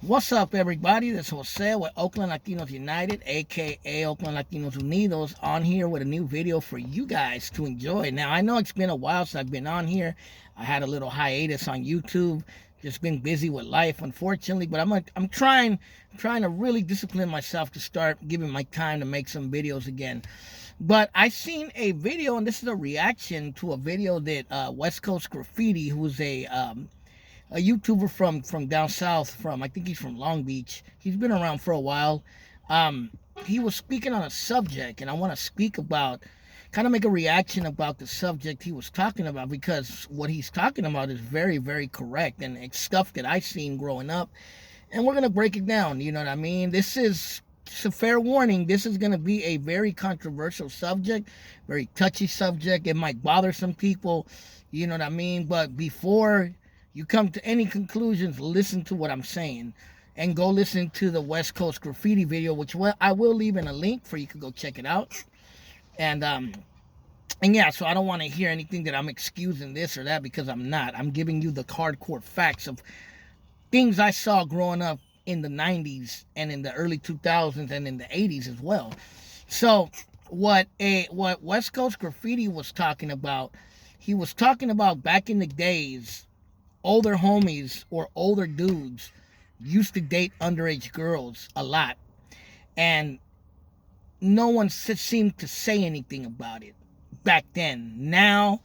What's up, everybody? This is Jose with Oakland Latinos United, aka Oakland Latinos Unidos, on here with a new video for you guys to enjoy. Now, I know it's been a while since I've been on here. I had a little hiatus on YouTube, just been busy with life, unfortunately. But I'm trying to really discipline myself to start giving my time to make some videos again. But I seen a video, and this is a reaction to a video that West Coast Graffiti, who's a YouTuber from down south, from I think he's from Long Beach. He's been around for a while. He was speaking on a subject, and I want to speak about, kind of make a reaction about the subject he was talking about, because what he's talking about is very, very correct, and it's stuff that I've seen growing up. And we're gonna break it down. You know what I mean? This is just a fair warning. This is gonna be a very controversial subject, very touchy subject. It might bother some people. You know what I mean? But before you come to any conclusions, listen to what I'm saying, and go listen to the West Coast Graffiti video, which I will leave in a link for you to go check it out. And yeah, so I don't want to hear anything that I'm excusing this or that, because I'm not. I'm giving you the hardcore facts of things I saw growing up in the 90s and in the early 2000s and in the 80s as well. So what West Coast Graffiti was talking about, he was talking about back in the days, older homies or older dudes used to date underage girls a lot, and no one seemed to say anything about it back then. Now,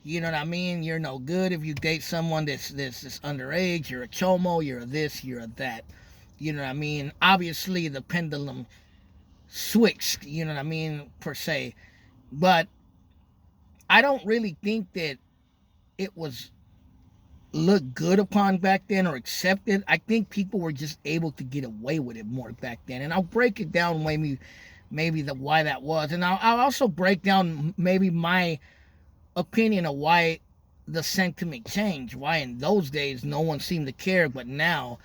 you know what I mean, you're no good if you date someone that's underage. You're a chomo, you're a this, you're a that. You know what I mean? Obviously the pendulum switched, you know what I mean, per se. But I don't really think that it was looked good upon back then or accepted. I think people were just able to get away with it more back then. And I'll break it down maybe the why that was. And I'll also break down maybe my opinion of why the sentiment changed. Why in those days no one seemed to care, but now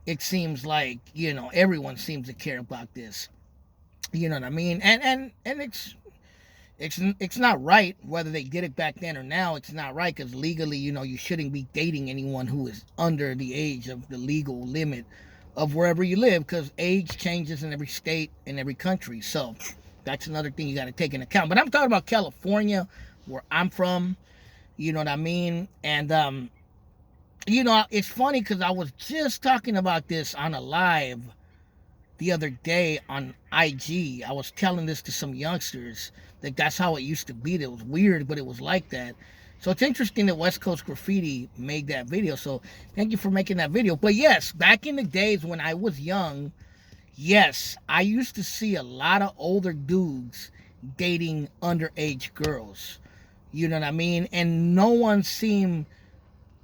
it seems like, you know, everyone seems to care about this. You know what I mean? And it's not right whether they did it back then or now. It's not right, because legally, you know, you shouldn't be dating anyone who is under the age of the legal limit of wherever you live, because age changes in every state, in every country. So that's another thing you got to take into account. But I'm talking about California, where I'm from. You know what I mean? And you know, it's funny because I was just talking about this on a live the other day on IG. I was telling this to some youngsters, that that's how it used to be. That was weird, but it was like that. So it's interesting that West Coast Graffiti made that video. So thank you for making that video. But yes, back in the days when I was young, yes, I used to see a lot of older dudes dating underage girls. You know what I mean? And no one seemed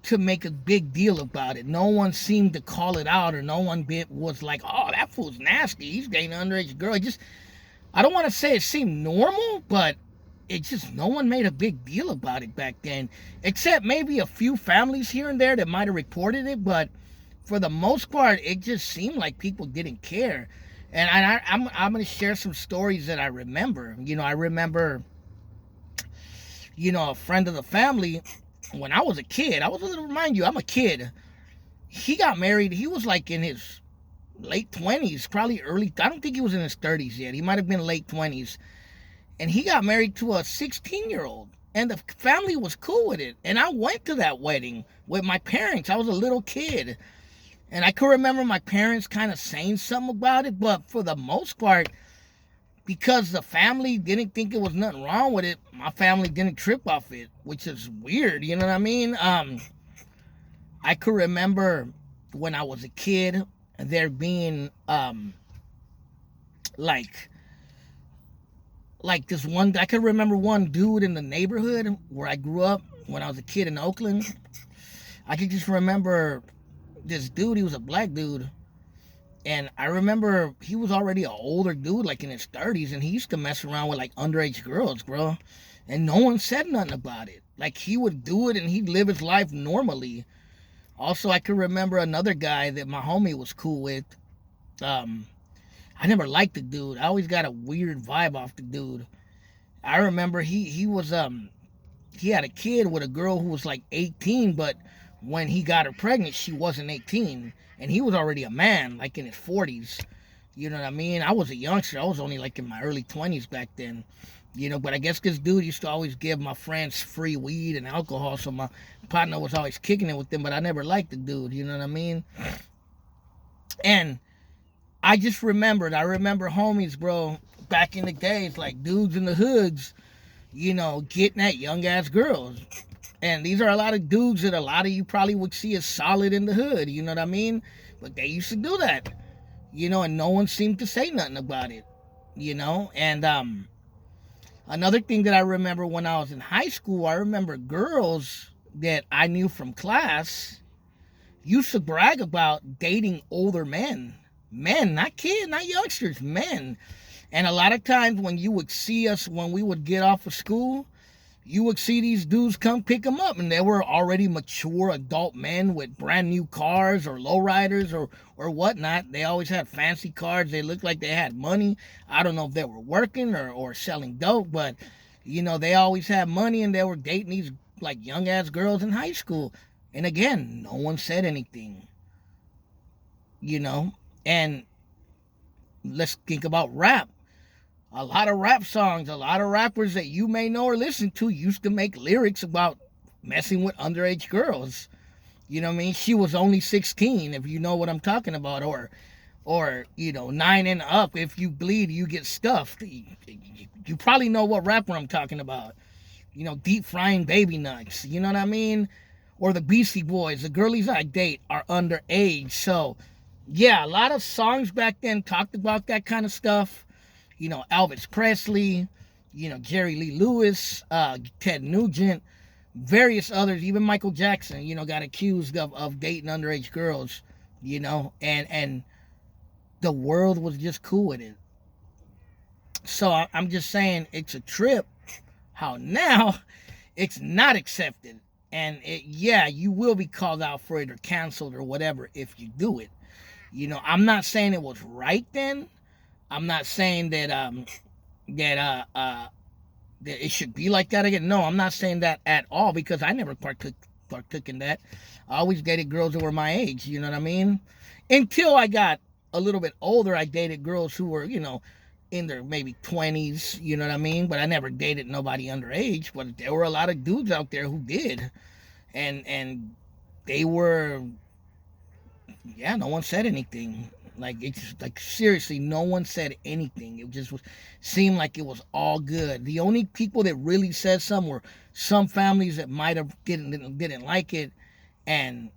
to make a big deal about it. No one seemed to call it out, or no one was like, oh, that fool's nasty, he's dating an underage girl. It just, I don't want to say it seemed normal, but it just, no one made a big deal about it back then, except maybe a few families here and there that might have reported it. But for the most part, it just seemed like people didn't care. And I'm going to share some stories that I remember. You know, I remember, you know, a friend of the family, when I was a kid, I was going to remind you, I'm a kid. He got married. He was like in his late 20s, probably early. I don't think he was in his 30s yet. He might have been late 20s. And he got married to a 16-year-old. And the family was cool with it. And I went to that wedding with my parents. I was a little kid. And I could remember my parents kind of saying something about it. But for the most part, because the family didn't think it was nothing wrong with it, my family didn't trip off it, which is weird, you know what I mean? I could remember when I was a kid, there being like this one, I could remember one dude in the neighborhood where I grew up when I was a kid in Oakland. I could just remember this dude. He was a black dude. And I remember he was already an older dude, like in his 30s, and he used to mess around with like underage girls, bro. And no one said nothing about it. Like, he would do it and he'd live his life normally. Also, I could remember another guy that my homie was cool with. I never liked the dude. I always got a weird vibe off the dude. I remember he was he had a kid with a girl who was like 18, but when he got her pregnant, she wasn't 18. And he was already a man, like in his 40s. You know what I mean? I was a youngster. I was only like in my early 20s back then. You know, but I guess this dude used to always give my friends free weed and alcohol. So my partner was always kicking it with them. But I never liked the dude. You know what I mean? And I remember homies, bro, back in the days, like dudes in the hoods, you know, getting at young ass girls. And these are a lot of dudes that a lot of you probably would see as solid in the hood, you know what I mean? But they used to do that, you know, and no one seemed to say nothing about it, you know? And another thing that I remember when I was in high school, I remember girls that I knew from class used to brag about dating older men. Men, not kids, not youngsters, men. And a lot of times when you would see us, when we would get off of school, you would see these dudes come pick them up, and they were already mature adult men with brand new cars or lowriders or whatnot. They always had fancy cars. They looked like they had money. I don't know if they were working or selling dope, but, you know, they always had money, and they were dating these, like, young-ass girls in high school. And again, no one said anything, you know? And let's think about rap. A lot of rap songs, a lot of rappers that you may know or listen to used to make lyrics about messing with underage girls. You know what I mean? She was only 16, if you know what I'm talking about. Or you know, 9 and up, if you bleed, you get stuffed. You probably know what rapper I'm talking about. You know, deep frying baby nuts. You know what I mean? Or the Beastie Boys. The girlies I date are underage. So, yeah, a lot of songs back then talked about that kind of stuff. You know, Elvis Presley, you know, Jerry Lee Lewis, Ted Nugent, various others, even Michael Jackson, you know, got accused of dating underage girls, you know, and the world was just cool with it. So I'm just saying it's a trip how now it's not accepted. And yeah, you will be called out for it or canceled or whatever if you do it. You know, I'm not saying it was right then. I'm not saying that that it should be like that again. No, I'm not saying that at all, because I never partook in that. I always dated girls that were my age, you know what I mean? Until I got a little bit older, I dated girls who were, you know, in their maybe 20s, you know what I mean? But I never dated nobody underage. But there were a lot of dudes out there who did. And they were, yeah, no one said anything. Like, it's like, seriously, no one said anything. It just seemed like it was all good. The only people that really said something were some families that might have didn't like it, and,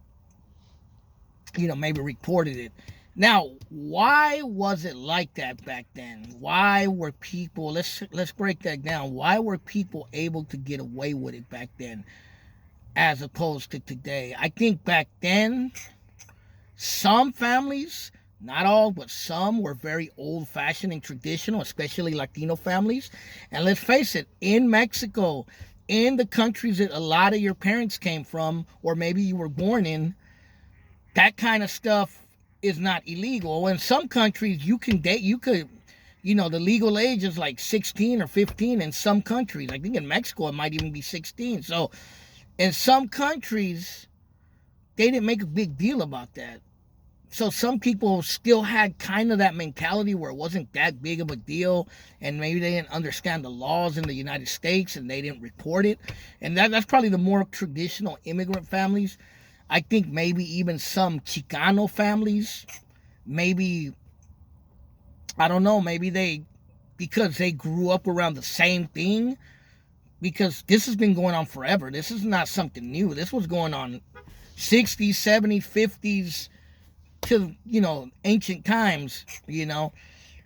you know, maybe reported it. Now, why was it like that back then? Why were people, let's break that down. Why were people able to get away with it back then as opposed to today? I think back then, some families, not all, but some, were very old-fashioned and traditional, especially Latino families. And let's face it, in Mexico, in the countries that a lot of your parents came from, or maybe you were born in, that kind of stuff is not illegal. In some countries, you can date, you know, the legal age is like 16 or 15 in some countries. I think in Mexico, it might even be 16. So in some countries, they didn't make a big deal about that. So some people still had kind of that mentality where it wasn't that big of a deal, and maybe they didn't understand the laws in the United States and they didn't report it. And that's probably the more traditional immigrant families. I think maybe even some Chicano families, maybe, I don't know, maybe because they grew up around the same thing, because this has been going on forever. This is not something new. This was going on 60s, 70s, 50s, to, you know, ancient times, you know.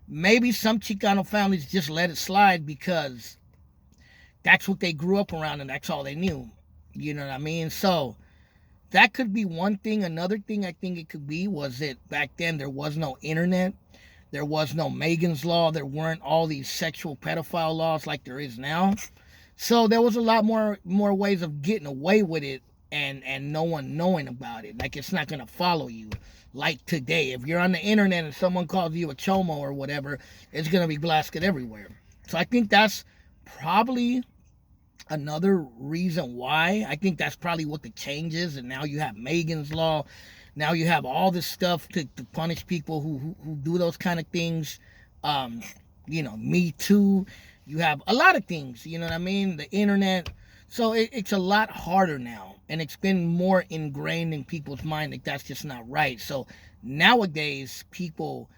Maybe some Chicano families just let it slide because that's what they grew up around and that's all they knew. You know what I mean? So that could be one thing. Another thing I think it could be was that back then there was no internet. There was no Megan's Law. There weren't all these sexual pedophile laws like there is now. So there was a lot more ways of getting away with it and no one knowing about it. Like, it's not going to follow you. Like today, if you're on the internet and someone calls you a chomo or whatever, it's going to be blasted everywhere. So I think that's probably Another reason why, I think that's probably what the change is. And now you have Megan's Law. Now you have all this stuff to punish people who do those kind of things. Um, Me Too. You have a lot of things, you know what I mean? The internet. So it's a lot harder now. And it's been more ingrained in people's mind that that's just not right. So nowadays, people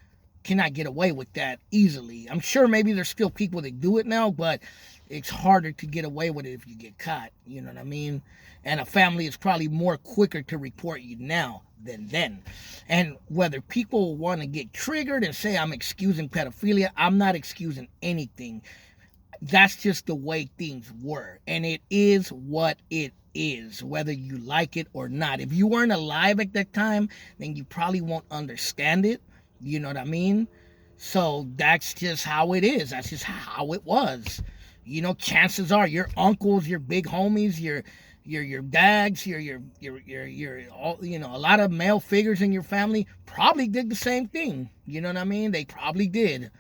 cannot get away with that easily. I'm sure maybe there's still people that do it now, but it's harder to get away with it if you get caught. You know what I mean? And a family is probably more quicker to report you now than then. And whether people want to get triggered and say I'm excusing pedophilia, I'm not excusing anything. That's just the way things were. And it is what it is, whether you like it or not. If you weren't alive at that time, then you probably won't understand it. You know what I mean? So that's just how it is. That's just how it was. Chances are your uncles, your big homies, your dads, your all, a lot of male figures in your family probably did the same thing. You know what I mean? They probably did.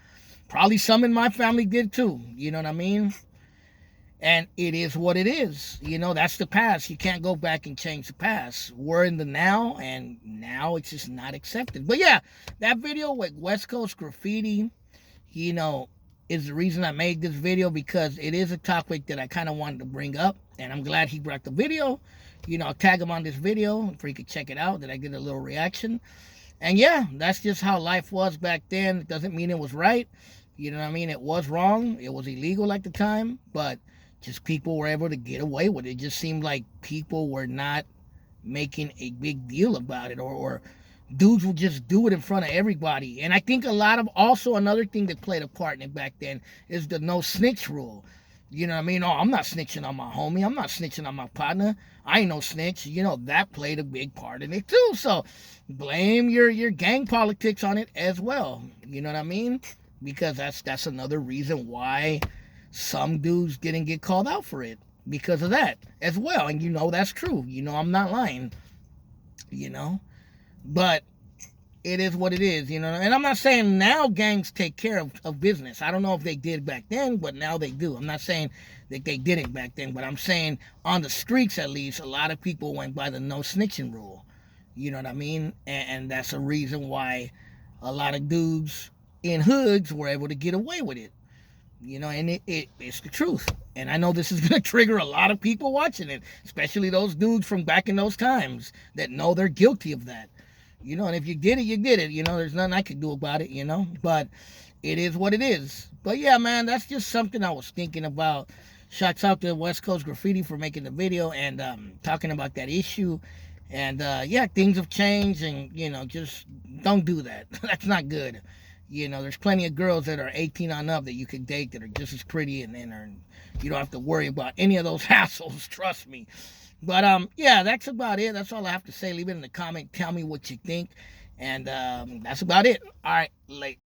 Probably some in my family did too. You know what I mean? And it is what it is. That's the past. You can't go back and change the past. We're in the now, and now it's just not accepted. But yeah, that video with West Coast Graffiti, is the reason I made this video, because it is a topic that I kind of wanted to bring up. And I'm glad he brought the video. I'll tag him on this video for you could check it out, that I get a little reaction. And yeah, that's just how life was back then. It doesn't mean it was right. You know what I mean? It was wrong. It was illegal at the time. But just people were able to get away with it. It just seemed like people were not making a big deal about it, or dudes would just do it in front of everybody. And I think also another thing that played a part in it back then is the no snitch rule. You know what I mean? Oh, I'm not snitching on my homie. I'm not snitching on my partner. I ain't no snitch. That played a big part in it too. So blame your gang politics on it as well. You know what I mean? Because that's another reason why some dudes didn't get called out for it, because of that as well. And that's true. I'm not lying. But it is what it is, And I'm not saying now gangs take care of business. I don't know if they did back then, but now they do. I'm not saying that they didn't back then, but I'm saying on the streets, at least, a lot of people went by the no snitching rule. You know what I mean? And that's a reason why a lot of dudes in hoods were able to get away with it. And it's the truth. And I know this is going to trigger a lot of people watching it, especially those dudes from back in those times that know they're guilty of that. And if you did it, you did it. There's nothing I could do about it, But it is what it is. But yeah, man, that's just something I was thinking about. Shouts out to West Coast Graffiti for making the video and talking about that issue. And yeah, things have changed, and just don't do that. That's not good. There's plenty of girls that are 18 on up that you could date that are just as pretty, and you don't have to worry about any of those hassles. Trust me. But yeah, that's about it. That's all I have to say. Leave it in the comment. Tell me what you think. And that's about it. All right, late.